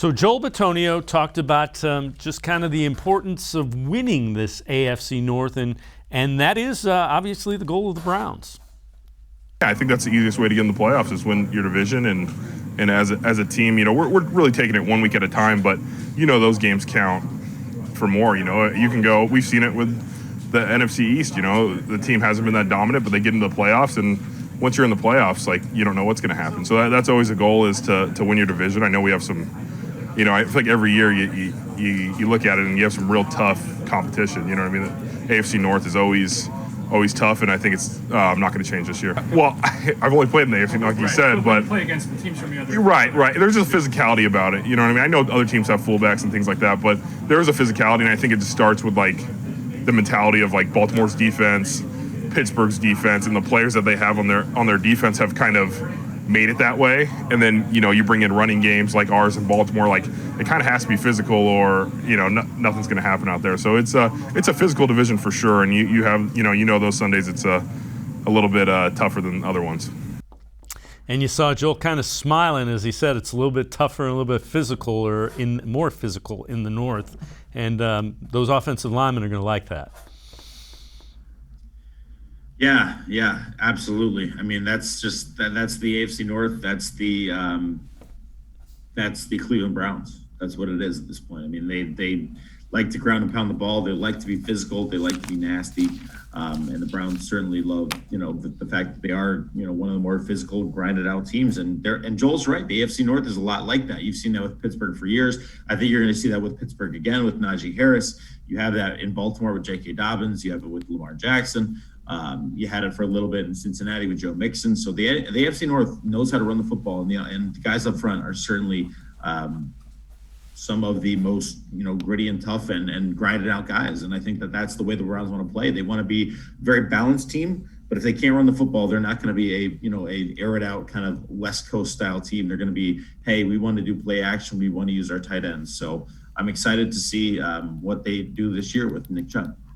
So Joel Bitonio talked about just kind of the importance of winning this AFC North, and that is obviously the goal of the Browns. Yeah, I think that's the easiest way to get in the playoffs is win your division, and as a team, we're really taking it 1 week at a time, but those games count for more. You can go. We've seen it with the NFC East. The team hasn't been that dominant, but they get into the playoffs, and once you're in the playoffs, you don't know what's going to happen. So that's always the goal, is to win your division. I know we have some. I feel like every year you look at it and you have some real tough competition. You know what I mean? The AFC North is always tough, and I think it's not going to change this year. Well, I've only played in the AFC North, like you said, but play against the teams from the other. Right. There's just physicality about it. You know what I mean? I know other teams have fullbacks and things like that, but there is a physicality, and I think it just starts with the mentality of Baltimore's defense, Pittsburgh's defense, and the players that they have on their defense have kind of made it that way. And then you bring in running games like ours in Baltimore, it kind of has to be physical, or nothing's going to happen out there. So it's a physical division for sure, and you have those Sundays it's a little bit tougher than other ones. And you saw Joel kind of smiling as he said it's a little bit tougher and a little bit physical, or more physical in the North, and those offensive linemen are going to like that. Yeah, absolutely. I mean, that's the AFC North. That's the Cleveland Browns. That's what it is at this point. I mean, they like to ground and pound the ball. They like to be physical. They like to be nasty. And the Browns certainly love, the fact that they are, one of the more physical, grinded out teams. And Joel's right. The AFC North is a lot like that. You've seen that with Pittsburgh for years. I think you're going to see that with Pittsburgh again with Najee Harris. You have that in Baltimore with J.K. Dobbins. You have it with Lamar Jackson. You had it for a little bit in Cincinnati with Joe Mixon. So the AFC North knows how to run the football, and the guys up front are certainly some of the most gritty and tough and grinded out guys. And I think that's the way the Browns want to play. They want to be a very balanced team, but if they can't run the football, they're not going to be a air it out kind of West Coast style team. They're going to be, hey, we want to do play action. We want to use our tight ends. So I'm excited to see what they do this year with Nick Chubb.